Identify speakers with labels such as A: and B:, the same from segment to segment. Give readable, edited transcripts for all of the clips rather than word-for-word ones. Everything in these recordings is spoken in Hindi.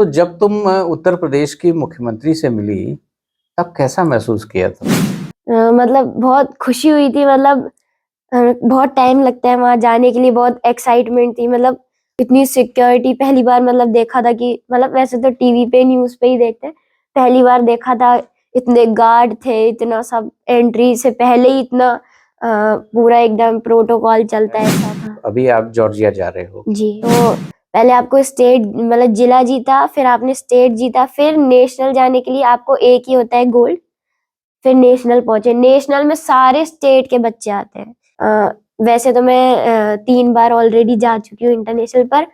A: तो जब तुम उत्तर प्रदेश की मुख्यमंत्री से मिली, तब कैसा महसूस किया था?
B: मतलब बहुत खुशी हुई थी। मतलब बहुत टाइम लगता है वहाँ जाने के लिए, बहुत एक्साइटमेंट थी। मतलब इतनी सिक्योरिटी पहली बार मतलब देखा था कि मतलब वैसे तो टीवी पे न्यूज़ पे ही देखते हैं, पहली बार देखा था। इतने गार्ड थे, इतना सब एंट्री से पहले ही इतना पूरा एकदम प्रोटोकॉल चलता है ऐसा था।
A: अभी आप जॉर्जिया जा रहे हो।
B: जी, तो पहले आपको स्टेट मतलब जिला जीता, फिर आपने स्टेट जीता, फिर नेशनल जाने के लिए आपको एक ही होता है गोल्ड। फिर नेशनल पहुंचे। नेशनल में सारे स्टेट के बच्चे आते हैं। वैसे तो मैं 3 बार ऑलरेडी जा चुकी हूँ इंटरनेशनल, पर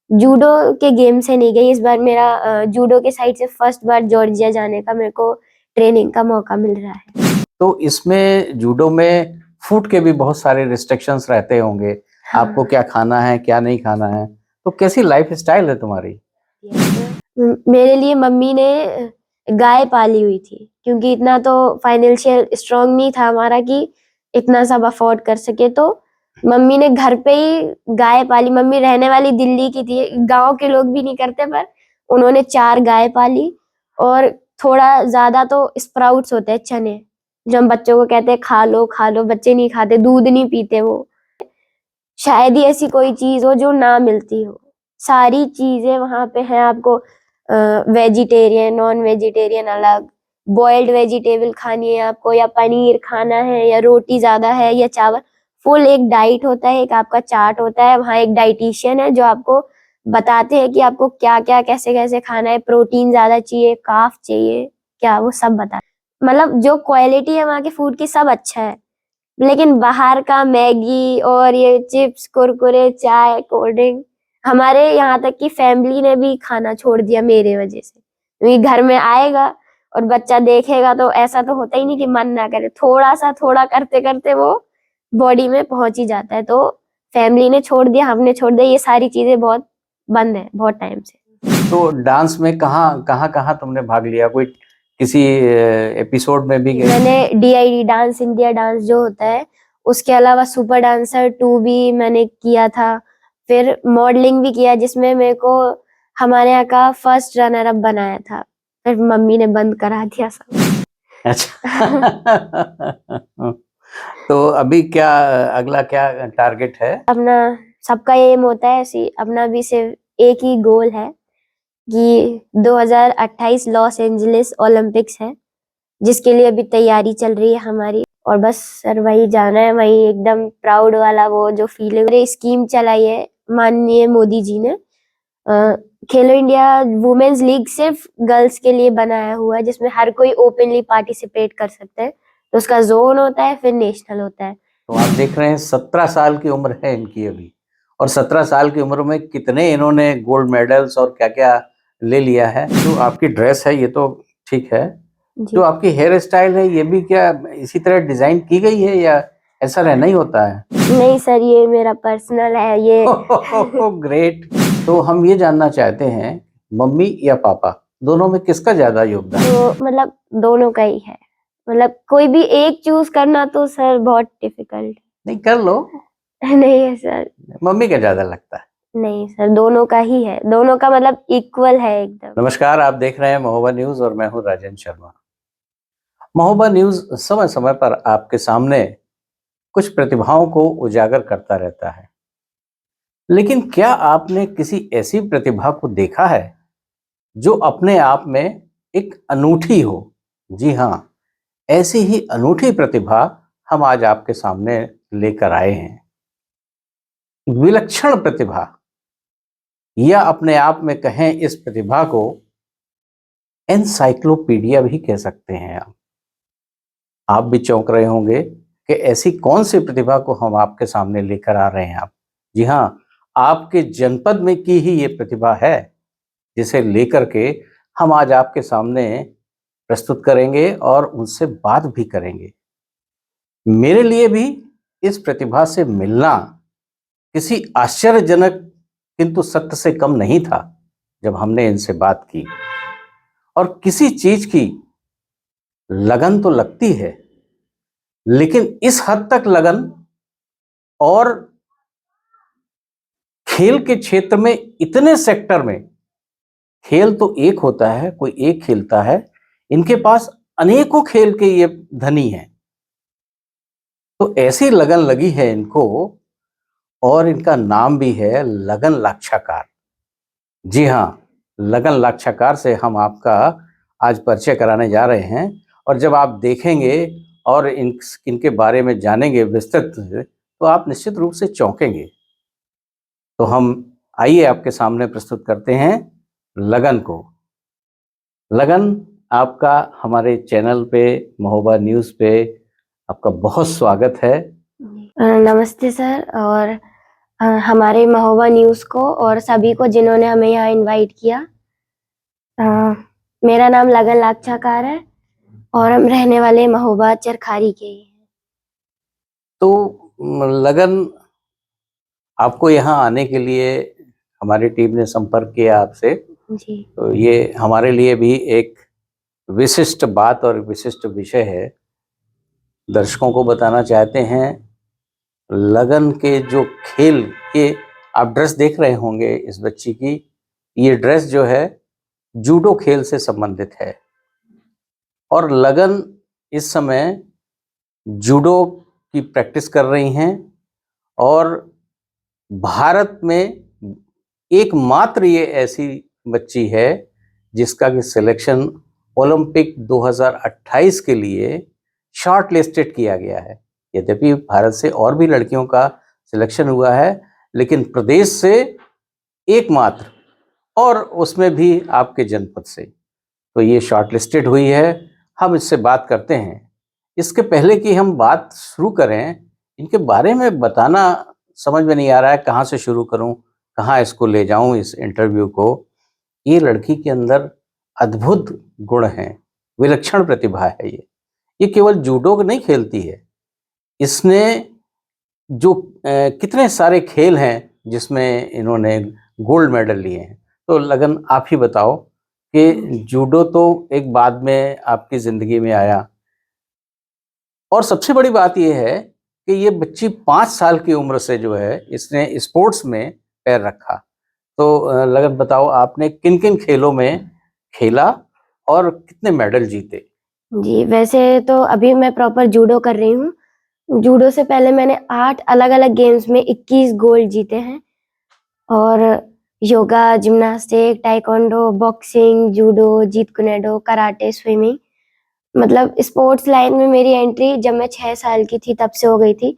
B: जूडो के गेम से नहीं गई। इस बार मेरा जूडो के साइड से फर्स्ट बार जॉर्जिया जाने का मेरे को ट्रेनिंग का मौका मिल रहा है।
A: तो इसमें जूडो में फूड के भी बहुत सारे रिस्ट्रिक्शंस रहते होंगे।
B: हाँ।
A: आपको क्या खाना है, क्या नहीं खाना है। तो कैसी लाइफस्टाइल है तुम्हारी?
B: मेरे लिए मम्मी ने गाय पाली हुई थी, क्योंकि इतना तो फाइनेंशियल स्ट्रांग नहीं था हमारा कि इतना सब अफोर्ड कर सके। तो मम्मी ने घर पे ही गाय पाली। मम्मी रहने वाली दिल्ली की थी, गांव के लोग भी नहीं करते, पर उन्होंने 4 गाय पाली। और थोड़ा ज्यादा तो स्प्राउट्स होते हैं, चने, जो हम बच्चों को कहते हैं खा लो, बच्चे नहीं खाते, दूध नहीं पीते वो। शायद ही ऐसी कोई चीज हो जो ना मिलती हो। सारी चीजें वहां पे हैं आपको। वेजिटेरियन, नॉन वेजिटेरियन अलग, बॉइल्ड वेजिटेबल खानी है आपको, या पनीर खाना है, या रोटी ज्यादा है, या चावल। फुल एक डाइट होता है, एक आपका चार्ट होता है। वहाँ एक डाइटिशियन है जो आपको बताते हैं कि आपको क्या क्या कैसे कैसे खाना है। प्रोटीन ज्यादा चाहिए, कार्ब चाहिए, क्या वो सब बता। मतलब जो क्वालिटी है वहाँ के फूड की सब अच्छा है, लेकिन बाहर का मैगी और ये चिप्स, कुरकुरे, चाय, कोल्ड ड्रिंक, हमारे यहाँ तक कि फैमिली ने भी खाना छोड़ दिया मेरे वजह से। क्योंकि घर में आएगा और बच्चा देखेगा तो ऐसा तो होता ही नहीं कि मन ना करे, थोड़ा सा थोड़ा करते करते वो बॉडी में पहुंच ही जाता है। तो फैमिली ने छोड़ दिया, हमने छोड़ दिया, ये सारी चीजें बहुत बंद है बहुत टाइम से।
A: तो डांस में कहाँ कहाँ कहाँ तुमने भाग लिया? कोई किसी एपिसोड में भी गई?
B: मैंने DID डांस इंडिया डांस जो होता है, उसके अलावा सुपर डांसर 2 भी मैंने किया था। फिर मॉडलिंग भी किया, जिसमें मेरे को हमारे यहाँ का फर्स्ट रनर अप बनाया था। फिर मम्मी ने बंद करा दिया सब।
A: अच्छा। तो अभी क्या, अगला क्या टारगेट है?
B: अपना सबका एम होता है ऐसी, अपना भी सिर्फ एक ही गोल है कि 2028 लॉस एंजलिस ओलंपिक्स है, जिसके लिए अभी तैयारी चल रही है हमारी। और बस सर वही जाना है, वही एकदम प्राउड वाला वो जो फील है। स्कीम चलाई है माननीय मोदी जी ने, खेलो इंडिया वुमेन्स लीग सिर्फ गर्ल्स के लिए बनाया हुआ है, जिसमें हर कोई ओपनली पार्टिसिपेट कर सकते हैं। तो उसका जोन होता है, फिर नेशनल होता है।
A: तो आप देख रहे हैं 17 साल की उम्र है इनकी अभी, और 17 साल की उम्र में कितने इन्होंने गोल्ड मेडल्स और क्या क्या ले लिया है। जो आपकी ड्रेस है ये तो ठीक है, जो आपकी हेयर स्टाइल है ये भी क्या इसी तरह डिजाइन की गई है या ऐसा रहना ही होता है?
B: नहीं सर, ये मेरा पर्सनल है ये।
A: ग्रेट। तो हम ये जानना चाहते हैं, मम्मी या पापा दोनों में किसका ज्यादा योगदान?
B: तो मतलब दोनों का ही है। मतलब कोई भी एक चूज करना तो सर बहुत डिफिकल्ट।
A: नहीं, कर लो।
B: नहीं है सर।
A: मम्मी का ज्यादा लगता है।
B: नहीं सर, दोनों का ही है, दोनों का मतलब इक्वल है एकदम।
A: नमस्कार, आप देख रहे हैं महोबा न्यूज और मैं हूं राजेंद्र शर्मा। महोबा न्यूज समय समय पर आपके सामने कुछ प्रतिभाओं को उजागर करता रहता है, लेकिन क्या आपने किसी ऐसी प्रतिभा को देखा है जो अपने आप में एक अनूठी हो? जी हाँ, ऐसी ही अनूठी प्रतिभा हम आज आपके सामने लेकर आए हैं। विलक्षण प्रतिभा, या अपने आप में कहें इस प्रतिभा को एनसाइक्लोपीडिया भी कह सकते हैं। आप भी चौंक रहे होंगे कि ऐसी कौन सी प्रतिभा को हम आपके सामने लेकर आ रहे हैं। आप, जी हाँ, आपके जनपद में की ही ये प्रतिभा है, जिसे लेकर के हम आज आपके सामने प्रस्तुत करेंगे और उनसे बात भी करेंगे। मेरे लिए भी इस प्रतिभा से मिलना किसी आश्चर्यजनक किंतु सत्य से कम नहीं था। जब हमने इनसे बात की, और किसी चीज की लगन तो लगती है, लेकिन इस हद तक लगन, और खेल के क्षेत्र में इतने सेक्टर में खेल तो एक होता है, कोई एक खेलता है, इनके पास अनेकों खेल के ये धनी हैं। तो ऐसी लगन लगी है इनको, और इनका नाम भी है लगन लाक्षाकार। जी हाँ, लगन लाक्षाकार से हम आपका आज परिचय कराने जा रहे हैं, और जब आप देखेंगे और इनके बारे में जानेंगे विस्तृत, तो आप निश्चित रूप से चौंकेंगे। तो हम आइए आपके सामने प्रस्तुत करते हैं लगन को। लगन, आपका हमारे चैनल पे, महोबा न्यूज़ पे आपका बहुत स्वागत है।
B: नमस्ते सर, और हमारे महोबा न्यूज़ को और सभी को जिन्होंने हमें यहाँ इनवाइट किया। मेरा नाम लगन लाक्षाकार है और हम रहने वाले महोबा चरखारी के ही हैं।
A: तो लगन, आपको यहाँ आने के लिए हमारी टीम ने संपर्क किया आपसे।
B: जी।
A: तो ये हमारे लिए भी एक विशिष्ट बात और विशिष्ट विषय है। दर्शकों को बताना चाहते हैं, लगन के जो खेल, ये आप ड्रेस देख रहे होंगे इस बच्ची की, ये ड्रेस जो है जूडो खेल से संबंधित है। और लगन इस समय जूडो की प्रैक्टिस कर रही हैं, और भारत में एकमात्र ये ऐसी बच्ची है जिसका कि सिलेक्शन ओलंपिक 2028 के लिए शॉर्ट लिस्टेड किया गया है। यद्यपि भारत से और भी लड़कियों का सिलेक्शन हुआ है, लेकिन प्रदेश से एकमात्र, और उसमें भी आपके जनपद से, तो ये शॉर्ट लिस्टेड हुई है। हम इससे बात करते हैं। इसके पहले कि हम बात शुरू करें, इनके बारे में बताना समझ में नहीं आ रहा है, कहाँ से शुरू करूं, कहाँ इसको ले जाऊं इस इंटरव्यू को। ये लड़की के अंदर अद्भुत गुण हैं, विलक्षण प्रतिभा है। ये केवल जूडो नहीं खेलती है, इसने जो कितने सारे खेल हैं जिसमें इन्होंने गोल्ड मेडल लिए हैं। तो लगन, आप ही बताओ कि जूडो तो एक बाद में आपकी ज़िंदगी में आया, और सबसे बड़ी बात यह है कि ये बच्ची 5 साल की उम्र से जो है इसने स्पोर्ट्स में पैर रखा। तो लगन बताओ, आपने किन किन खेलों में खेला और कितने मेडल जीते?
B: जी, वैसे तो अभी मैं प्रॉपर जूडो कर रही हूँ। जूडो से पहले मैंने 8 अलग-अलग गेम्स में 21 गोल्ड जीते हैं, और yoga, gymnastic, taekwondo, boxing, judo, jeet kune do, karate, swimming, मतलब स्पोर्ट्स लाइन में मेरी एंट्री जब मैं 6 साल की थी तब से हो गई थी।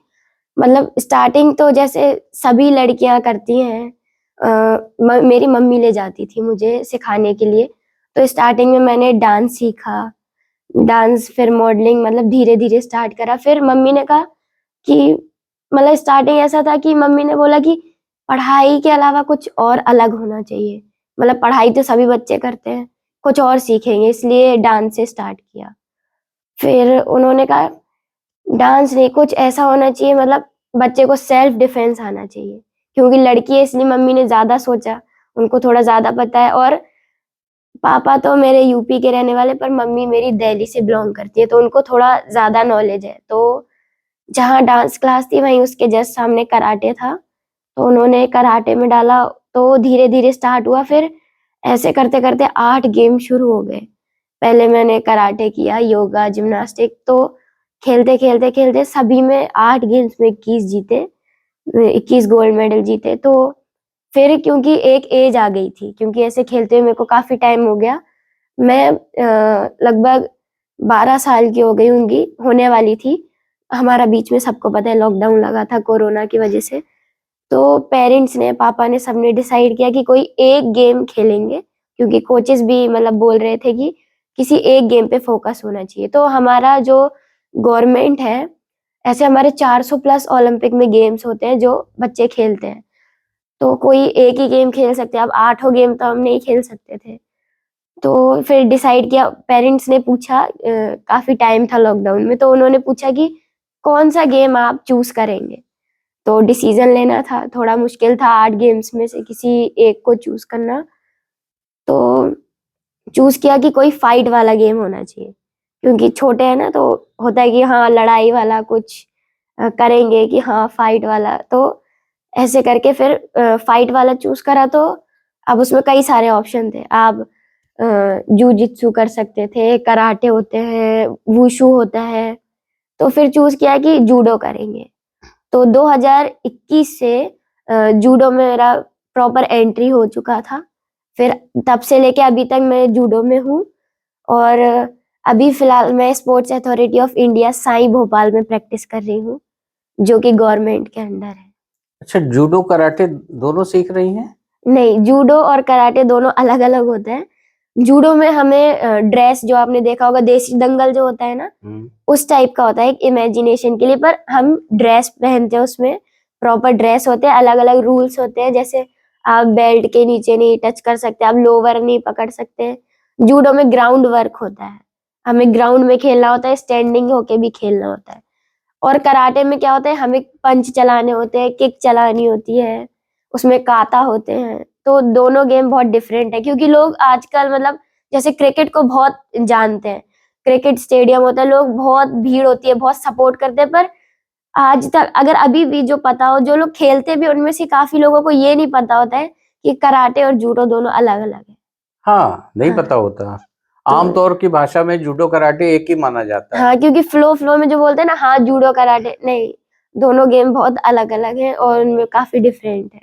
B: मतलब स्टार्टिंग तो जैसे सभी लड़कियां करती हैं, मेरी मम्मी ले जाती थी मुझे सिखाने के लिए। तो स्टार्टिंग में मैंने डांस सीखा, डांस, फिर मॉडलिंग, मतलब धीरे-धीरे स्टार्ट करा। फिर मम्मी ने कहा कि, मतलब स्टार्टिंग ऐसा था कि मम्मी ने बोला कि पढ़ाई के अलावा कुछ और अलग होना चाहिए। मतलब पढ़ाई तो सभी बच्चे करते हैं, कुछ और सीखेंगे, इसलिए डांस से स्टार्ट किया। फिर उन्होंने कहा डांस नहीं, कुछ ऐसा होना चाहिए, मतलब बच्चे को सेल्फ डिफेंस आना चाहिए, क्योंकि लड़की है इसलिए मम्मी ने ज़्यादा सोचा, उनको थोड़ा ज़्यादा पता है। और पापा तो मेरे यूपी के रहने वाले, पर मम्मी मेरी दिल्ली से बिलॉन्ग करती है, तो उनको थोड़ा ज़्यादा नॉलेज है। तो जहाँ डांस क्लास थी वहीं उसके जस्ट सामने कराटे था, तो उन्होंने कराटे में डाला, तो धीरे-धीरे स्टार्ट हुआ। फिर ऐसे करते-करते 8 गेम शुरू हो गए। पहले मैंने कराटे किया, योगा, जिम्नास्टिक, तो खेलते-खेलते-खेलते सभी में 8 गेम्स में 21 जीते, 21 गोल्ड मेडल जीते। तो फिर क्योंकि एक एज आ गई थी, क्योंकि ऐसे खेलते हुए मेरे को काफ़ी टाइम हो गया। मैं लगभग 12 साल की हो गई होंगी, होने वाली थी। हमारा बीच में सबको पता है लॉकडाउन लगा था कोरोना की वजह से। तो पेरेंट्स ने, पापा ने, सबने डिसाइड किया कि कोई एक गेम खेलेंगे, क्योंकि कोचेस भी मतलब बोल रहे थे कि किसी एक गेम पे फोकस होना चाहिए। तो हमारा जो गवर्नमेंट है, ऐसे हमारे 400 प्लस ओलंपिक में गेम्स होते हैं जो बच्चे खेलते हैं, तो कोई एक ही गेम खेल सकते हैं। अब 8 गेम तो हम नहीं खेल सकते थे। तो फिर डिसाइड किया, पेरेंट्स ने पूछा, काफ़ी टाइम था लॉकडाउन में, तो उन्होंने पूछा कि कौन-सा गेम आप चूज़ करेंगे? तो डिसीज़न लेना था, थोड़ा मुश्किल था 8 गेम्स में से किसी एक को चूज़ करना। तो चूज़ किया कि कोई फाइट वाला गेम होना चाहिए, क्योंकि छोटे हैं ना, तो होता है कि हाँ, लड़ाई वाला कुछ करेंगे, कि हाँ, फाइट वाला। तो ऐसे करके फिर फाइट वाला चूज़ करा। तो अब उसमें कई सारे ऑप्शन थे। आप जूजित्सु कर सकते थे, कराटे होते हैं, वुशु होता है। तो फिर चूज किया कि जूडो करेंगे। तो 2021 से जूडो में मेरा प्रॉपर एंट्री हो चुका था। फिर तब से लेके अभी तक मैं जूडो में हूँ। और अभी फिलहाल मैं sports authority of India Sai Bhopal में प्रैक्टिस कर रही हूँ, जो कि गवर्नमेंट के अंडर है।
A: अच्छा, जूडो कराटे दोनों सीख रही हैं?
B: नहीं, जूडो और कराटे दोनों अलग अलग होते हैं। जूडो में हमें ड्रेस, जो आपने देखा होगा देसी दंगल जो होता है ना, उस टाइप का होता है, एक इमेजिनेशन के लिए। पर हम ड्रेस पहनते हैं, उसमें प्रॉपर ड्रेस होते हैं, अलग अलग रूल्स होते हैं। जैसे आप बेल्ट के नीचे नहीं टच कर सकते, आप लोअर नहीं पकड़ सकते। जूडो में ग्राउंड वर्क होता है, हमें ग्राउंड में खेलना होता है, स्टैंडिंग होके भी खेलना होता है। और कराटे में क्या होता है, हमें पंच चलाने होते हैं, किक चलानी होती है, उसमें काता होते हैं। तो दोनों गेम बहुत डिफरेंट है, क्योंकि लोग आजकल मतलब जैसे क्रिकेट को बहुत जानते हैं, क्रिकेट स्टेडियम होता है, लोग बहुत भीड़ होती है, बहुत सपोर्ट करते हैं। पर आज तक अगर अभी भी जो पता हो, जो लोग खेलते भी, उनमें से काफी लोगों को ये नहीं पता होता है कि कराटे और जूडो दोनों अलग अलग है।
A: हाँ, नहीं
B: हाँ,
A: पता होता।
B: तो
A: आमतौर की भाषा में जूडो कराटे एक ही माना जाता है।
B: हाँ, क्योंकि फ्लो में जो बोलते हैं ना, हाँ जूडो कराटे, नहीं, दोनों गेम बहुत अलग अलग हैं और उनमें काफी डिफरेंट है।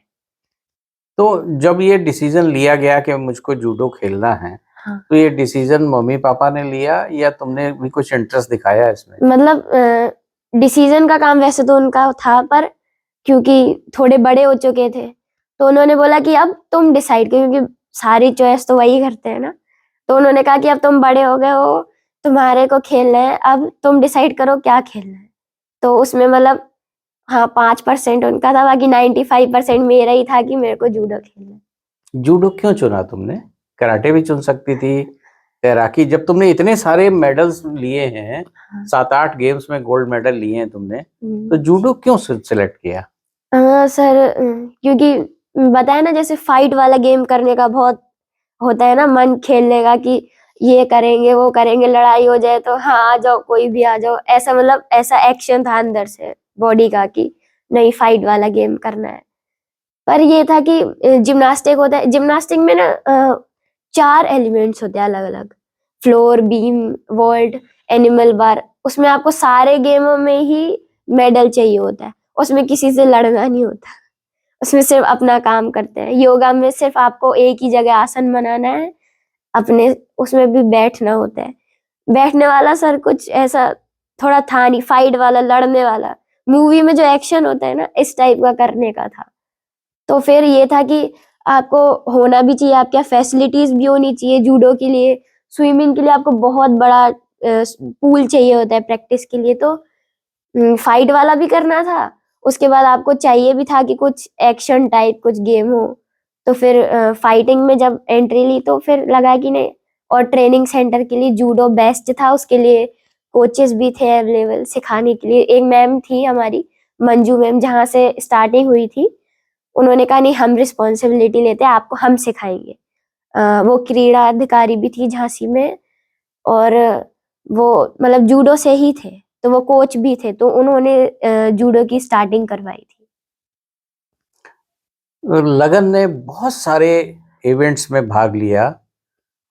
A: तो जब ये डिसीजन लिया गया कि मुझको जूडो खेलना है,
B: हाँ,
A: तो ये डिसीजन मम्मी पापा ने लिया या तुमने भी कुछ इंटरेस्ट दिखाया इसमें?
B: मतलब डिसीजन का काम वैसे तो उनका था, पर क्योंकि थोड़े बड़े हो चुके थे, तो उन्होंने बोला कि अब तुम डिसाइड करो, क्योंकि सारी चॉइस तो वही करते हैं ना। तो उन्होंने कहा कि अब तुम बड़े हो गए हो, तुम्हारे को खेलना है, अब तुम डिसाइड करो क्या खेलना है। तो उसमें मतलब हाँ 5% उनका था, बाकी 95% मेरा ही था कि मेरे को जूडो खेलना है।
A: जूडो क्यों चुना तुमने? कराटे भी चुन सकती थी, तैराकी, जब तुमने इतने सारे मेडल्स लिए हैं,
B: हाँ।
A: 7-8 गेम्स में गोल्ड मेडल लिए हैं तुमने,
B: हम्म।
A: तो जूडो क्यों सिलेक्ट किया?
B: हाँ सर, क्योंकि बताया ना, जैसे फाइट वाला गेम करने का बहुत होता है ना मन, खेलने का, कि ये करेंगे वो करेंगे, लड़ाई हो जाए तो हाँ आ जाओ, कोई भी आ जाओ, ऐसा मतलब ऐसा एक्शन था अंदर से बॉडी का कि नहीं फाइट वाला गेम करना है। पर ये था कि जिम्नास्टिक होता है, जिम्नास्टिक में ना 4 एलिमेंट्स होते हैं अलग अलग, फ्लोर, बीम, वॉल्ट, एनिमल बार। उसमें आपको सारे गेमों में ही मेडल चाहिए होता है, उसमें किसी से लड़ना नहीं होता, उसमें सिर्फ अपना काम करते हैं। योगा में सिर्फ आपको एक ही जगह आसन बनाना है, अपने उसमें भी बैठना होता है। बैठने वाला सर कुछ ऐसा थोड़ा था नहीं, फाइट वाला, लड़ने वाला, मूवी में जो एक्शन होता है ना, इस टाइप का करने का था। तो फिर ये था कि आपको होना भी चाहिए, आपके यहाँ फैसिलिटीज भी होनी चाहिए जूडो के लिए। स्विमिंग के लिए आपको बहुत बड़ा पूल चाहिए होता है प्रैक्टिस के लिए। तो फाइट वाला भी करना था, उसके बाद आपको चाहिए भी था कि कुछ एक्शन टाइप कुछ गेम हो। तो फिर फाइटिंग में जब एंट्री ली तो फिर लगा कि नहीं, और ट्रेनिंग सेंटर के लिए जूडो बेस्ट था, उसके लिए कोचेस भी थे अवेलेबल सिखाने के लिए। एक मैम थी हमारी, मंजू मैम, जहाँ से स्टार्टिंग हुई थी, उन्होंने कहा नहीं हम रिस्पॉन्सिबिलिटी लेते हैं, आपको हम सिखाएंगे। वो क्रीड़ा अधिकारी भी थी झांसी में, और वो मतलब जूडो से ही थे, तो वो कोच भी थे, तो उन्होंने जूडो की स्टार्टिंग करवाई थी।
A: लगन ने बहुत सारे इवेंट्स में भाग लिया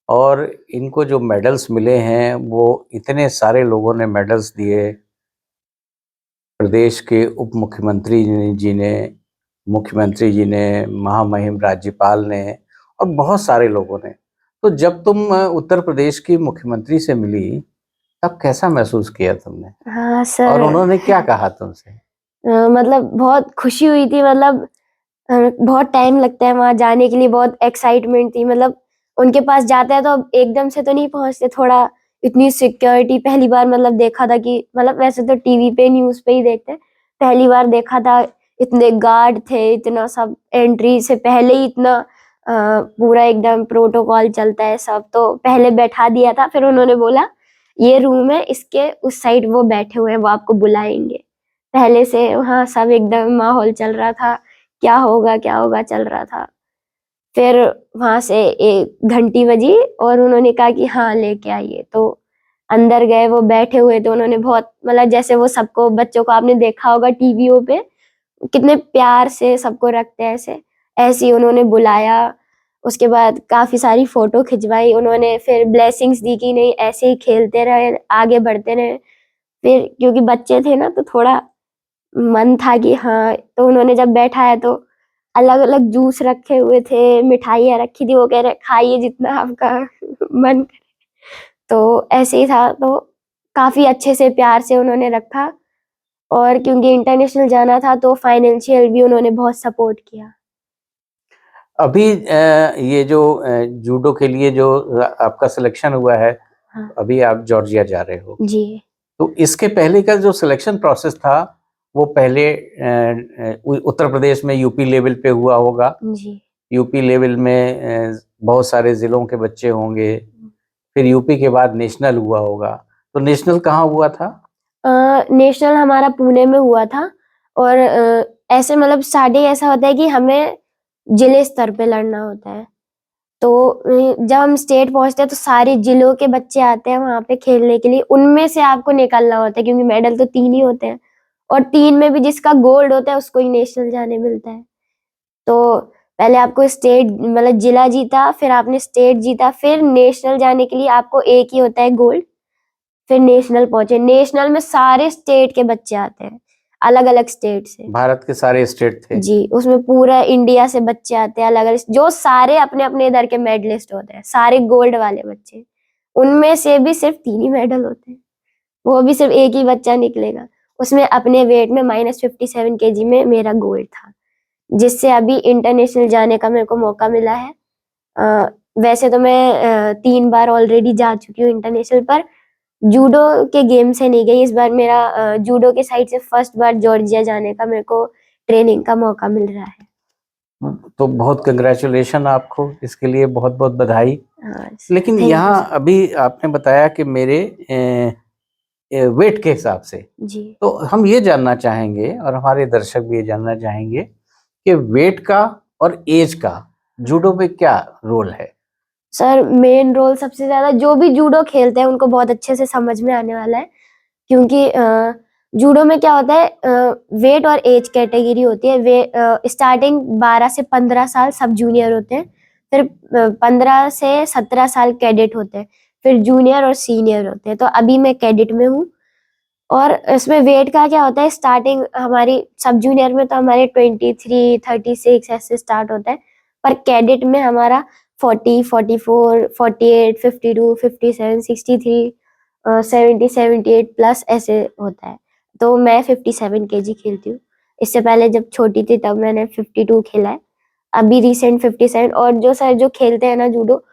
A: और इनको जो मेडल्स मिले हैं वो इतने सारे लोगों ने मेडल्स दिए। प्रदेश के उप मुख्यमंत्री जी ने, मुख्यमंत्री जी ने, महामहिम राज्यपाल ने और बहुत सारे लोगों ने। तो जब तुम उत्तर प्रदेश की मुख्यमंत्री से मिली तब कैसा महसूस किया तुमने
B: हाँ
A: और
B: सर,
A: उन्होंने क्या कहा तुमसे?
B: मतलब बहुत खुशी हुई थी। मतलब बहुत टाइम लगता है वहां जाने के लिए, बहुत एक्साइटमेंट थी। मतलब उनके पास जाते हैं तो अब एकदम से तो नहीं पहुंचते, थोड़ा इतनी सिक्योरिटी पहली बार मतलब देखा था कि, मतलब वैसे तो टीवी पे न्यूज पे ही देखते हैं, पहली बार देखा था। इतने गार्ड थे, इतना सब, एंट्री से पहले ही इतना पूरा एकदम प्रोटोकॉल चलता है सब। तो पहले बैठा दिया था, फिर उन्होंने बोला ये रूम है, इसके उस साइड वो बैठे हुए हैं, वो आपको बुलाएंगे। पहले से वहाँ सब एकदम माहौल चल रहा था, क्या होगा चल रहा था। फिर वहां से एक घंटी बजी और उन्होंने कहा कि हाँ लेके आइए। तो अंदर गए, वो बैठे हुए थे, उन्होंने बहुत मतलब जैसे वो सबको, बच्चों को आपने देखा होगा टीवीओ पे, कितने प्यार से सबको रखते हैं, ऐसे ऐसे ही उन्होंने बुलाया। उसके बाद काफी सारी फोटो खिंचवाई उन्होंने, फिर ब्लेसिंग्स दी कि नहीं ऐसे ही खेलते रहे, आगे बढ़ते रहे। फिर क्योंकि बच्चे थे ना तो थोड़ा मन था कि हाँ, तो उन्होंने जब बैठाया तो अलग अलग जूस रखे हुए थे, मिठाइयाँ रखी थी, वो कह रहे खाइए जितना आपका मन करे। तो ऐसे ही था, तो काफी अच्छे से प्यार से उन्होंने रखा। और क्योंकि इंटरनेशनल जाना था तो फाइनेंशियल भी उन्होंने बहुत सपोर्ट किया।
A: अभी ये जो जूडो के लिए जो आपका सिलेक्शन हुआ है,
B: हाँ
A: अभी आप जॉर्जिया जा रहे हो,
B: जी।
A: तो इसके पहले का जो सिलेक्शन प्रोसेस था वो पहले उत्तर प्रदेश में यूपी लेवल पे हुआ होगा।
B: जी।
A: यूपी लेवल में बहुत सारे जिलों के बच्चे होंगे, फिर यूपी के बाद नेशनल हुआ होगा। तो नेशनल कहाँ हुआ था?
B: नेशनल हमारा पुणे में हुआ था। और ऐसे मतलब स्टार्टिंग ऐसा होता है कि हमें जिले स्तर पे लड़ना होता है। तो जब हम स्टेट पहुंचते हैं तो सारे जिलों के बच्चे आते हैं वहां पे खेलने के लिए, उनमें से आपको निकलना होता है क्योंकि मेडल तो 3 ही होते हैं, और 3 में भी जिसका गोल्ड होता है उसको ही नेशनल जाने मिलता है। तो पहले आपको स्टेट मतलब जिला जीता, फिर आपने स्टेट जीता, फिर नेशनल जाने के लिए आपको एक ही होता है गोल्ड। फिर नेशनल पहुंचे, नेशनल में सारे स्टेट के बच्चे आते हैं, अलग अलग स्टेट से।
A: भारत के सारे स्टेट थे?
B: जी, उसमें पूरा इंडिया से बच्चे आते हैं अलग अलग, जो सारे अपने अपने इधर के मेडलिस्ट होते हैं, सारे गोल्ड वाले बच्चे। उनमें से भी सिर्फ 3 ही मेडल होते हैं, वो भी सिर्फ एक ही बच्चा निकलेगा। उसमें अपने वेट में -57 kg में मेरा गोल्ड था, जिससे अभी इंटरनेशनल जाने का मेरे को मौका मिला है। वैसे तो मैं 3 बार ऑलरेडी जा चुकी हूँ इंटरनेशनल, पर जूडो के गेम से नहीं गई। इस बार मेरा जूडो के साइड से फर्स्ट बार जॉर्जिया जाने का मेरे को ट्रेनिंग का मौका मिल रहा है।
A: तो बहुत कंग्रेचुलेशन आपको, इसके लिए बहुत बहुत बधाई।
B: हाँ,
A: लेकिन
B: थैंक यू
A: यहाँ
B: सर।
A: अभी आपने बताया कि मेरे वेट के हिसाब से,
B: जी।
A: तो हम ये जानना चाहेंगे और हमारे दर्शक भी ये जानना चाहेंगे कि वेट का और एज का जूडो पे क्या रोल है?
B: सर मेन रोल सबसे ज्यादा जो भी जूडो खेलते हैं उनको बहुत अच्छे से समझ में आने वाला है, क्योंकि जूडो में क्या होता है, वेट और एज कैटेगरी होती है। वे स्टार्टिंग 12 से 15 साल सब जूनियर होते हैं, फिर 15 से 17 साल कैडेट होते हैं, फिर जूनियर और सीनियर होते हैं। तो अभी मैं कैडेट में हूँ। और इसमें वेट का क्या होता है, स्टार्टिंग हमारी सब जूनियर में तो हमारे 23, 36 ऐसे स्टार्ट होता है, पर कैडेट में हमारा 40, 44, 48, 52, 57, 63, 70, 78 प्लस ऐसे होता है। तो मैं 57 kg खेलती हूँ। इससे पहले जब छोटी थी तब मैंने 52 खेला है, अभी रिसेंट 57। और जो सर जो खेलते हैं ना जूडो,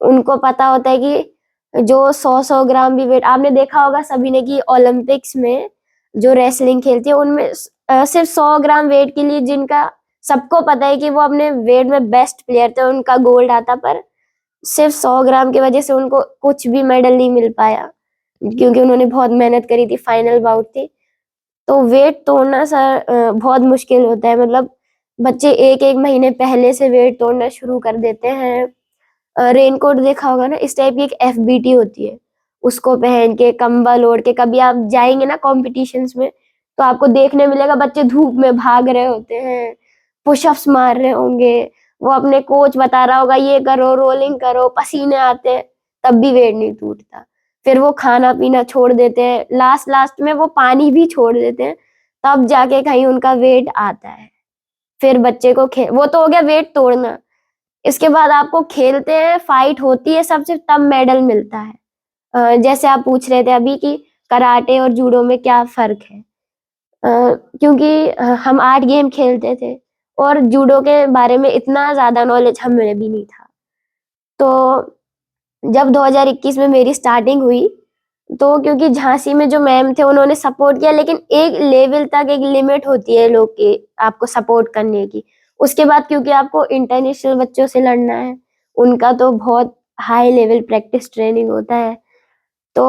B: उनको पता होता है कि जो 100-100 ग्राम भी वेट, आपने देखा होगा सभी ने कि ओलंपिक्स में जो रेसलिंग खेलती है उनमें सिर्फ 100 ग्राम वेट के लिए जिनका सबको पता है कि वो अपने वेट में बेस्ट प्लेयर थे, उनका गोल्ड आता, पर सिर्फ 100 ग्राम की वजह से उनको कुछ भी मेडल नहीं मिल पाया, क्योंकि उन्होंने बहुत मेहनत करी थी, फाइनल बाउट थी। तो वेट तोड़ना सर बहुत मुश्किल होता है, मतलब बच्चे एक एक महीने पहले से वेट तोड़ना शुरू कर देते हैं। रेनकोट देखा होगा ना, इस टाइप की एक एफबीटी होती है, उसको पहन के कंबल ओढ़ के कभी आप जाएंगे ना कॉम्पिटिशन्स में, तो आपको देखने मिलेगा बच्चे धूप में भाग रहे होते हैं, पुशअप्स मार रहे होंगे, वो अपने कोच बता रहा होगा ये करो, रोलिंग करो, पसीने आते हैं, तब भी वेट नहीं टूटता। फिर वो खाना पीना छोड़ देते हैं, लास्ट लास्ट में वो पानी भी छोड़ देते हैं, तब जाके कहीं उनका वेट आता है। फिर बच्चे को वो तो हो गया वेट तोड़ना। इसके बाद आपको खेलते हैं, फाइट होती है सबसे, तब मेडल मिलता है। जैसे आप पूछ रहे थे अभी कि कराटे और जूडो में क्या फर्क है, क्योंकि हम 8 गेम खेलते थे और जूडो के बारे में इतना ज्यादा नॉलेज हमें भी नहीं था। तो जब 2021 में मेरी स्टार्टिंग हुई, तो क्योंकि झांसी में जो मैम थे उन्होंने सपोर्ट किया, लेकिन एक लेवल तक एक लिमिट होती है लोग की आपको सपोर्ट करने की। उसके बाद क्योंकि आपको इंटरनेशनल बच्चों से लड़ना है, उनका तो बहुत हाई लेवल प्रैक्टिस ट्रेनिंग होता है। तो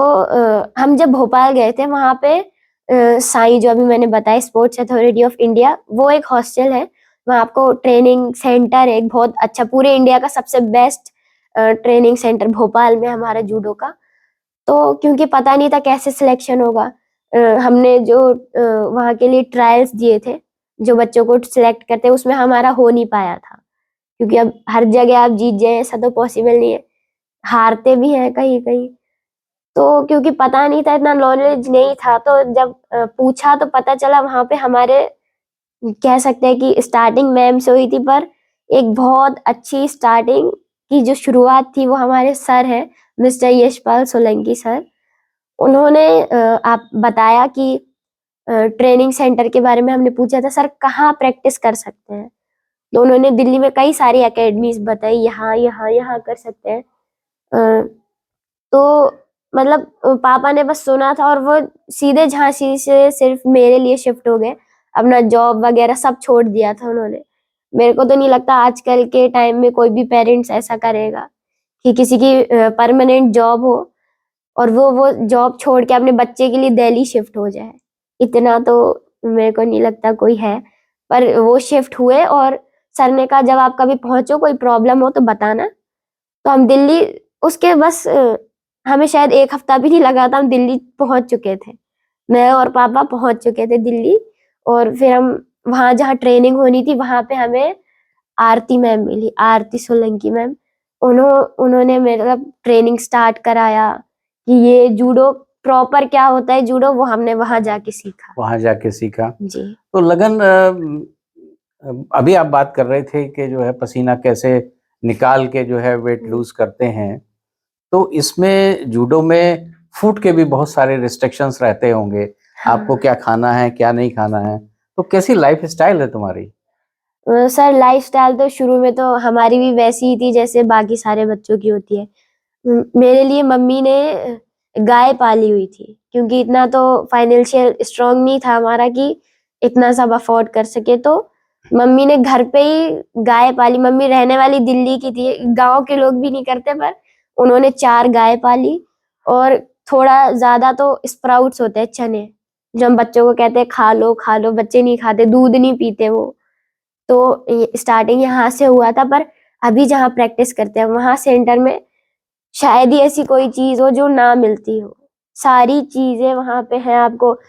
B: हम जब भोपाल गए थे वहाँ पे साई जो अभी मैंने बताया स्पोर्ट्स अथॉरिटी ऑफ इंडिया, वो एक हॉस्टल है, वहाँ आपको ट्रेनिंग सेंटर है एक बहुत अच्छा, पूरे इंडिया का सबसे बेस्ट ट्रेनिंग सेंटर भोपाल में हमारा जूडो का। तो क्योंकि पता नहीं था कैसे सिलेक्शन होगा, हमने जो वहाँ के लिए ट्रायल्स दिए थे, जो बच्चों को सिलेक्ट करते उसमें हमारा हो नहीं पाया था। क्योंकि अब हर जगह आप जीत जाए ऐसा तो पॉसिबल नहीं है, हारते भी हैं कहीं कहीं। तो क्योंकि पता नहीं था, इतना नॉलेज नहीं था, तो जब पूछा तो पता चला वहां पे हमारे, कह सकते हैं कि स्टार्टिंग मैम से हुई थी, पर एक बहुत अच्छी स्टार्टिंग की जो शुरुआत थी वो हमारे सर हैं, मिस्टर यशपाल सोलंकी सर। उन्होंने आप बताया कि ट्रेनिंग सेंटर के बारे में हमने पूछा था, सर कहाँ प्रैक्टिस कर सकते हैं, तो उन्होंने दिल्ली में कई सारी एकेडमीज बताई, यहाँ यहाँ यहाँ कर सकते हैं। तो मतलब पापा ने बस सुना था और वो सीधे झांसी से सिर्फ मेरे लिए शिफ्ट हो गए, अपना जॉब वगैरह सब छोड़ दिया था उन्होंने। मेरे को तो नहीं लगता आजकल के टाइम में कोई भी पेरेंट्स ऐसा करेगा कि किसी की परमानेंट जॉब हो और वो जॉब छोड़ के अपने बच्चे के लिए दिल्ली शिफ्ट हो जाए। इतना तो मेरे को नहीं लगता कोई है, पर वो शिफ्ट हुए और सर ने कहा जब आप कभी पहुंचो कोई प्रॉब्लम हो तो बताना। तो हम दिल्ली, उसके बस हमें शायद 1 हफ्ता भी नहीं लगा था, हम दिल्ली पहुंच चुके थे। मैं और पापा पहुंच चुके थे दिल्ली, और फिर हम वहां जहाँ ट्रेनिंग होनी थी वहां पे हमें आरती मैम मिली, आरती सोलंकी मैम। उन्होंने मेरा ट्रेनिंग स्टार्ट कराया कि ये जूडो प्रॉपर क्या होता है, जूडो वो हमने वहां जाके सीखा।
A: वहां जाके सीखा।
B: जी
A: तो लगन, अभी आप बात कर रहे थे कि जो है पसीना कैसे निकाल के जो है वेट लूज करते हैं, तो इसमें जूडो में फूड के भी बहुत सारे रिस्ट्रिक्शंस रहते होंगे।
B: हाँ।
A: आपको क्या खाना है क्या नहीं खाना है, तो कैसी लाइफ स्टाइल है तुम्हारी?
B: सर लाइफस्टाइल तो शुरू में तो हमारी भी वैसी ही थी जैसे बाकी सारे बच्चों की होती है। मेरे लिए मम्मी ने गाय पाली हुई थी, क्योंकि इतना तो फाइनेंशियल स्ट्रांग नहीं था हमारा कि इतना सब अफोर्ड कर सके, तो मम्मी ने घर पे ही गाय पाली। मम्मी रहने वाली दिल्ली की थी, गांव के लोग भी नहीं करते, पर उन्होंने 4 गाय पाली। और थोड़ा ज्यादा तो स्प्राउट्स होते हैं, चने, जो हम बच्चों को कहते हैं खा लो खा लो, बच्चे नहीं खाते, दूध नहीं पीते वो। तो स्टार्टिंग यहाँ से हुआ था, पर अभी जहाँ प्रैक्टिस करते हैं वहां सेंटर में शायद ही ऐसी कोई चीज हो जो ना मिलती हो। सारी चीजें वहां पे हैं आपको,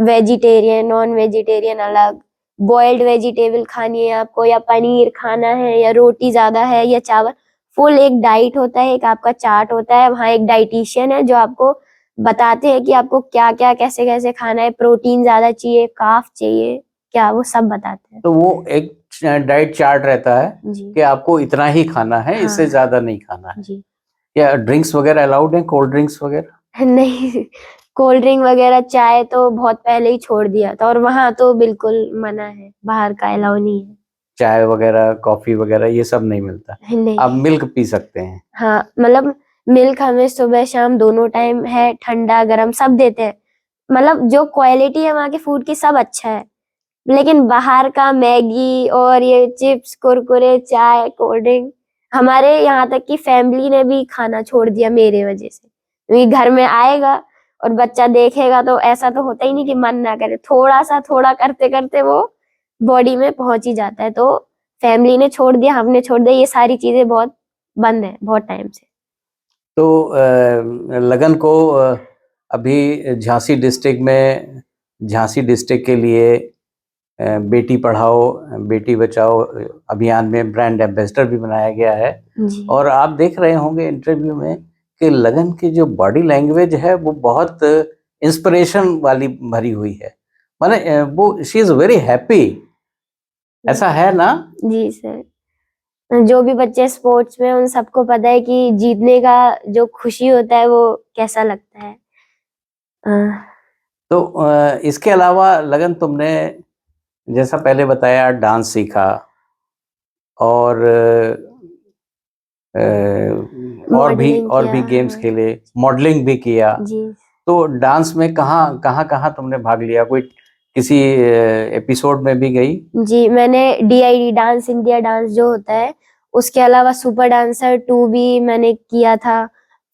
B: वेजिटेरियन नॉन वेजिटेरियन अलग, बॉइल्ड वेजिटेबल खानी है आपको, या पनीर खाना है, या रोटी ज्यादा है या चावल, फुल एक डाइट होता है, एक आपका चार्ट होता है। वहाँ एक डाइटिशियन है जो आपको बताते हैं कि आपको क्या क्या कैसे कैसे खाना है, प्रोटीन ज्यादा चाहिए, कार्ब चाहिए क्या, वो सब बताते हैं।
A: तो वो एक डाइट चार्ट रहता है
B: जी
A: कि आपको इतना ही खाना है, इससे
B: हाँ
A: ज्यादा नहीं खाना है।
B: जी।
A: या ड्रिंक्स वगैरह अलाउड है, कोल्ड ड्रिंक्स वगैरह?
B: नहीं, कोल्ड ड्रिंक वगैरह चाय तो बहुत पहले ही छोड़ दिया था, और वहां तो बिल्कुल मना है, बाहर का अलाउ नहीं है।
A: चाय वगैरह कॉफी वगैरह ये सब नहीं मिलता?
B: नहीं।
A: आप मिल्क पी सकते हैं?
B: हाँ मतलब मिल्क हमें सुबह शाम दोनों टाइम है, ठंडा गर्म सब देते हैं। मतलब जो क्वालिटी है वहाँ के फूड की सब अच्छा है, लेकिन बाहर का मैगी और ये चिप्स कुरकुरे चाय कोल्ड ड्रिंक, हमारे यहाँ तक की फैमिली ने भी खाना छोड़ दिया मेरे वजह से। क्योंकि घर में आएगा और बच्चा देखेगा तो ऐसा तो होता ही नहीं कि मन ना करे, थोड़ा सा थोड़ा करते करते वो बॉडी में पहुंच ही जाता है। तो फैमिली ने छोड़ दिया, हमने छोड़ दिया, ये सारी चीजें बहुत बंद है बहुत टाइम से।
A: तो लगन को अभी झांसी डिस्ट्रिक्ट के लिए बेटी पढ़ाओ बेटी बचाओ अभियान में ब्रांड एम्बेसडर भी बनाया गया है।
B: जी
A: और आप देख रहे होंगे इंटरव्यू में कि लगन की जो बॉडी लैंग्वेज है वो बहुत इंस्पिरेशन वाली भरी हुई है। माने वो शी इज वेरी हैप्पी, ऐसा है ना?
B: जी सर, जो भी बच्चे स्पोर्ट्स में उन सबको पता है कि जीतने का जो खुशी होता है वो कैसा लगता है। अ,
A: तो इसके अलावा लगन तुमने जैसा पहले बताया डांस सीखा और
B: मॉडलिंग
A: और
B: किया,
A: भी गेम्स
B: हाँ
A: खेले, मॉडलिंग भी किया।
B: जी।
A: तो डांस में कहाँ कहाँ कहाँ तुमने भाग लिया? कोई किसी एपिसोड में भी गई?
B: जी मैंने DID डांस इंडिया डांस जो होता है, उसके अलावा सुपर डांसर 2 भी मैंने किया था।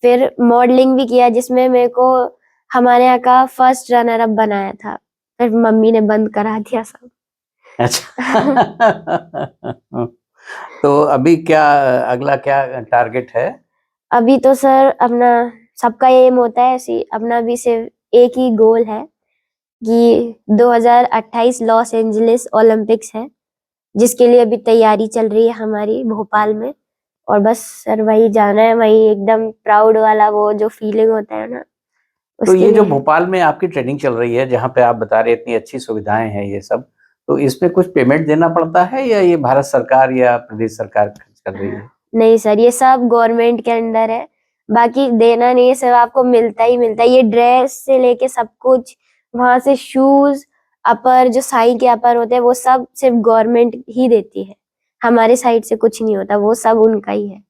B: फिर मॉडलिंग भी किया जिसमें मेरे को हमारे यहाँ का फर्स्ट रनर अप बनाया था, फिर मम्मी ने बंद करा दिया सब।
A: अच्छा। तो अभी क्या अगला क्या टारगेट है?
B: अभी तो सर अपना सबका एम होता है ऐसी, अपना भी सिर्फ एक ही गोल है कि 2028 लॉस एंजलिस ओलंपिक्स है, जिसके लिए अभी तैयारी चल रही है हमारी भोपाल में। और बस सर वही जाना है, वही एकदम प्राउड वाला वो जो फीलिंग होता है ना,
A: तो
B: उसके
A: ये जो
B: लिए।
A: भोपाल में आपकी ट्रेनिंग चल रही है, जहाँ पे आप बता रहे हैं इतनी अच्छी सुविधाएं हैं ये सब, तो इसमें कुछ पेमेंट देना पड़ता है या ये भारत सरकार या प्रदेश सरकार खर्च कर रही है?
B: नहीं सर, ये सब गवर्नमेंट के अंडर है, बाकी देना नहीं है, सब आपको मिलता ही मिलता है। ये ड्रेस से लेके सब कुछ, वहां से शूज, अपर जो साई के अपर होते हैं वो सब सिर्फ गवर्नमेंट ही देती है, हमारे साइड से कुछ नहीं होता, वो सब उनका ही है।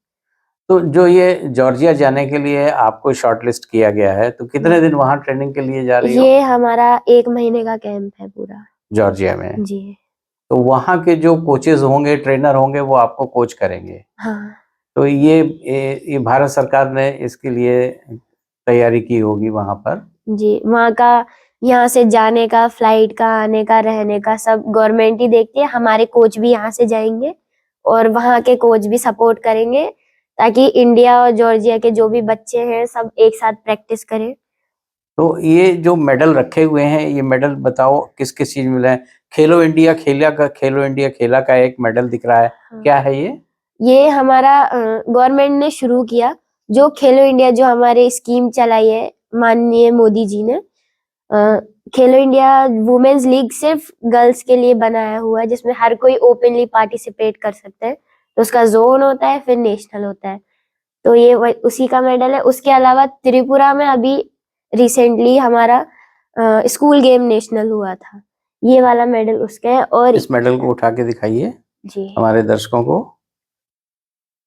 A: तो जो ये जॉर्जिया जाने के लिए आपको शॉर्टलिस्ट किया गया है, तो कितने दिन वहाँ ट्रेनिंग के लिए जा रही हो
B: ये हमारा 1 महीने का कैंप है पूरा।
A: जॉर्जिया में?
B: जी
A: तो वहाँ के जो कोचेज होंगे, ट्रेनर होंगे, वो आपको कोच करेंगे।
B: हाँ
A: तो ये भारत सरकार ने इसके लिए तैयारी की होगी वहाँ पर।
B: जी, वहाँ का, यहाँ से जाने का, फ्लाइट का, आने का, रहने का सब गवर्नमेंट ही देखती है। हमारे कोच भी यहाँ से जाएंगे और वहाँ के कोच भी सपोर्ट करेंगे, ताकि इंडिया और जॉर्जिया के जो भी बच्चे हैं सब एक साथ प्रैक्टिस करें।
A: तो ये जो मेडल रखे हुए हैं, ये मेडल बताओ किस किस चीज में मिले हैं? खेलो इंडिया खेला का एक मेडल दिख रहा है,
B: हाँ।
A: क्या है ये?
B: ये हमारा गवर्नमेंट ने शुरू किया, जो खेलो इंडिया जो हमारे स्कीम चलाई है माननीय मोदी जी ने। खेलो इंडिया वुमेन्स लीग सिर्फ गर्ल्स के लिए बनाया हुआ है, जिसमें हर कोई ओपनली पार्टिसिपेट कर सकता है। तो उसका जोन होता है, फिर नेशनल होता है। तो ये उसी का मेडल है। उसके अलावा त्रिपुरा में अभी रिसेंटली हमारा स्कूल गेम नेशनल हुआ था, ये वाला मेडल उसका है। और
A: इस मेडल को उठा के दिखाइए
B: जी,
A: हमारे दर्शकों को।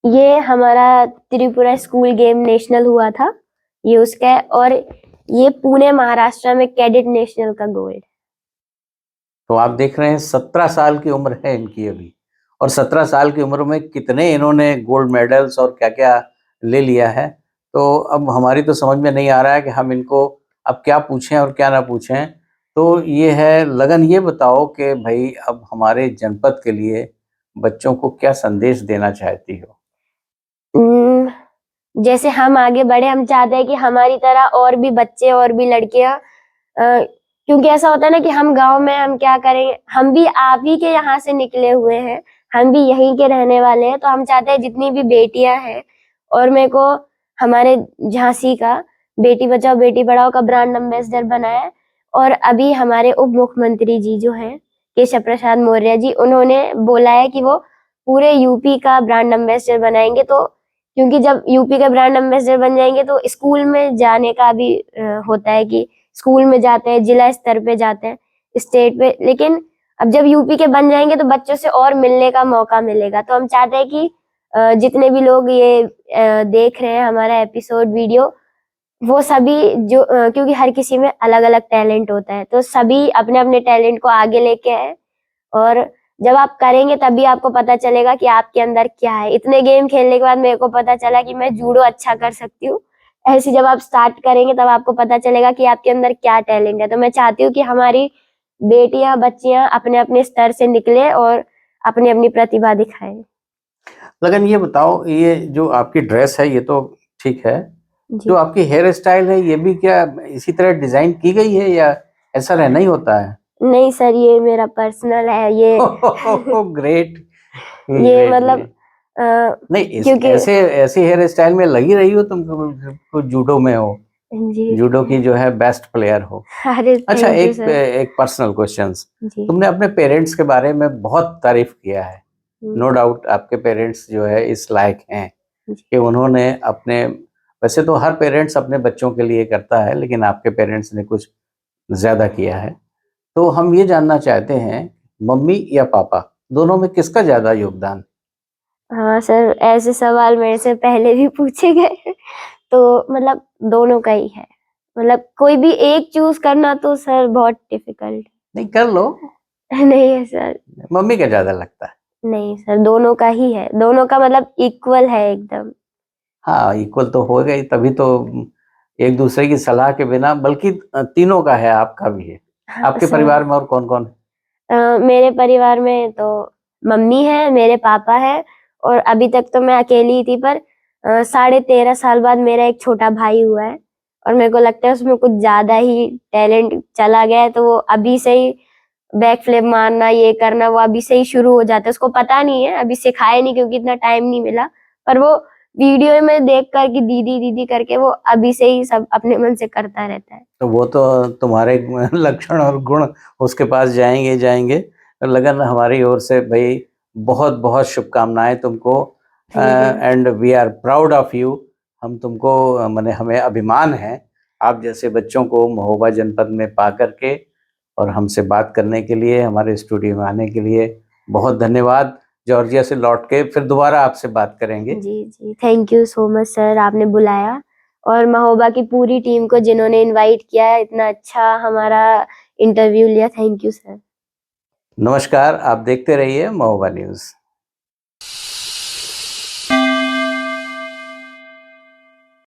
B: ये हमारा त्रिपुरा स्कूल गेम नेशनल हुआ था, ये उसका है। और ये पुणे महाराष्ट्र में कैडेट नेशनल का गोल्ड।
A: तो आप देख रहे हैं 17 साल की उम्र है इनकी अभी, और 17 साल की उम्र में कितने इन्होंने गोल्ड मेडल्स और क्या क्या ले लिया है। तो अब हमारी तो समझ में नहीं आ रहा है कि हम इनको अब क्या पूछें और क्या ना पूछें। तो ये है लगन। ये बताओ कि भाई अब हमारे जनपद के लिए बच्चों को क्या संदेश देना चाहती हो?
B: जैसे हम आगे बढ़े, हम चाहते हैं कि हमारी तरह और भी बच्चे और भी लड़कियां, क्योंकि ऐसा होता है ना कि हम गांव में हम क्या करेंगे, हम भी आप ही के यहाँ से निकले हुए हैं, हम भी यहीं के रहने वाले हैं। तो हम चाहते हैं जितनी भी बेटियां हैं, और मेरे को हमारे झांसी का बेटी बचाओ बेटी पढ़ाओ का ब्रांड एम्बेसडर बनाया है। और अभी हमारे उप मुख्यमंत्री जी जो हैं केशव प्रसाद मौर्य जी, उन्होंने बोला है कि वो पूरे यूपी का ब्रांड एम्बेसडर बनाएंगे। तो क्योंकि जब यूपी के ब्रांड एम्बेसडर बन जाएंगे तो स्कूल में जाने का भी होता है कि स्कूल में जाते हैं, जिला स्तर पे जाते हैं, स्टेट पे। लेकिन अब जब यूपी के बन जाएंगे तो बच्चों से और मिलने का मौका मिलेगा। तो हम चाहते हैं कि जितने भी लोग ये देख रहे हैं हमारा एपिसोड वीडियो, वो सभी जो क्योंकि हर किसी में अलग अलग टैलेंट होता है, तो सभी अपने अपने टैलेंट को आगे लेके आए। और जब आप करेंगे तभी आपको पता चलेगा कि आपके अंदर क्या है। इतने गेम खेलने के बाद मेरे को पता चला कि मैं जूडो अच्छा कर सकती हूँ। ऐसे जब आप स्टार्ट करेंगे तब आपको पता चलेगा कि आपके अंदर क्या टैलेंट है। तो मैं चाहती हूँ कि हमारी बेटियां बच्चियां अपने अपने स्तर से निकले और अपनी अपनी प्रतिभा दिखाएं।
A: लगन ये बताओ, ये जो आपकी ड्रेस है ये तो ठीक है,
B: जी
A: जो आपकी हेयर स्टाइल है ये भी क्या इसी तरह डिजाइन की गई है या ऐसा रहना ही होता है?
B: नहीं सर, ये मेरा पर्सनल है। ये
A: ग्रेट
B: ये
A: ग्रेट
B: मतलब
A: ग्रेट। नहीं
B: क्योंकि
A: ऐसे ऐसे हेयर स्टाइल में लगी रही हो तुम, कुछ जूडो में हो,
B: जी,
A: जूडो की जो है बेस्ट प्लेयर हो।
B: अरे
A: अच्छा,
B: थैंक यू
A: एक
B: सर।
A: एक पर्सनल क्वेश्चंस।
B: जी
A: तुमने अपने पेरेंट्स के बारे में बहुत तारीफ किया है। नो डाउट आपके पेरेंट्स जो है इस लायक हैं
B: जी
A: कि उन्होंने अपने, वैसे तो हर पेरेंट्स अपने बच्चों के लिए करता है, लेकिन आपके पेरेंट्स ने कुछ ज्यादा किया है। तो हम ये जानना चाहते हैं, मम्मी या पापा दोनों में किसका ज्यादा योगदान?
B: हाँ सर, ऐसे सवाल मेरे से पहले भी पूछे गए तो मतलब दोनों का ही है। मतलब कोई भी एक चूज करना तो सर बहुत डिफिकल्ट
A: नहीं कर लो,
B: है। नहीं है सर,
A: मम्मी का ज्यादा लगता है।
B: नहीं सर, दोनों का ही है, दोनों का मतलब इक्वल है एकदम।
A: हाँ इक्वल तो हो गई, तभी तो एक दूसरे की सलाह के बिना, बल्कि तीनों का है, आपका भी है।
B: हाँ,
A: आपके
B: सर
A: परिवार में और कौन कौन है?
B: मेरे परिवार में तो मम्मी है, मेरे पापा है, और अभी तक तो मैं अकेली ही थी। पर 13.5 साल बाद मेरा एक छोटा भाई हुआ है, और मेरे को लगता है उसमें कुछ ज्यादा ही टैलेंट चला गया है। तो वो अभी से ही बैक फ्लिप मारना, ये करना, वो अभी से ही शुरू हो जाता है। उसको पता नहीं है, अभी सिखाया नहीं क्योंकि इतना टाइम नहीं मिला, पर वो वीडियो में देख कर कि दीदी दीदी करके वो अभी से ही सब अपने मन से करता रहता है।
A: तो वो तो तुम्हारे लक्षण और गुण उसके पास जाएंगे जाएंगे। लगन हमारी ओर से भाई बहुत बहुत शुभकामनाएं तुमको, and we are proud of you. हम तुमको माने हमें अभिमान है आप जैसे बच्चों को महोबा जनपद में पा करके, और हमसे बात करने के लिए, हमारे स्टूडियो में आने के लिए बहुत धन्यवाद। जॉर्जिया से लौट के फिर दोबारा आपसे बात करेंगे।
B: जी जी, thank you so much sir, आपने बुलाया, और महोबा की पूरी टीम को जिन्होंने इनवाइट किया, इतना अच्छा हमारा इंटरव्यू लिया, थैंक यू सर।
A: नमस्कार, आप देखते रहिए महोबा न्यूज़।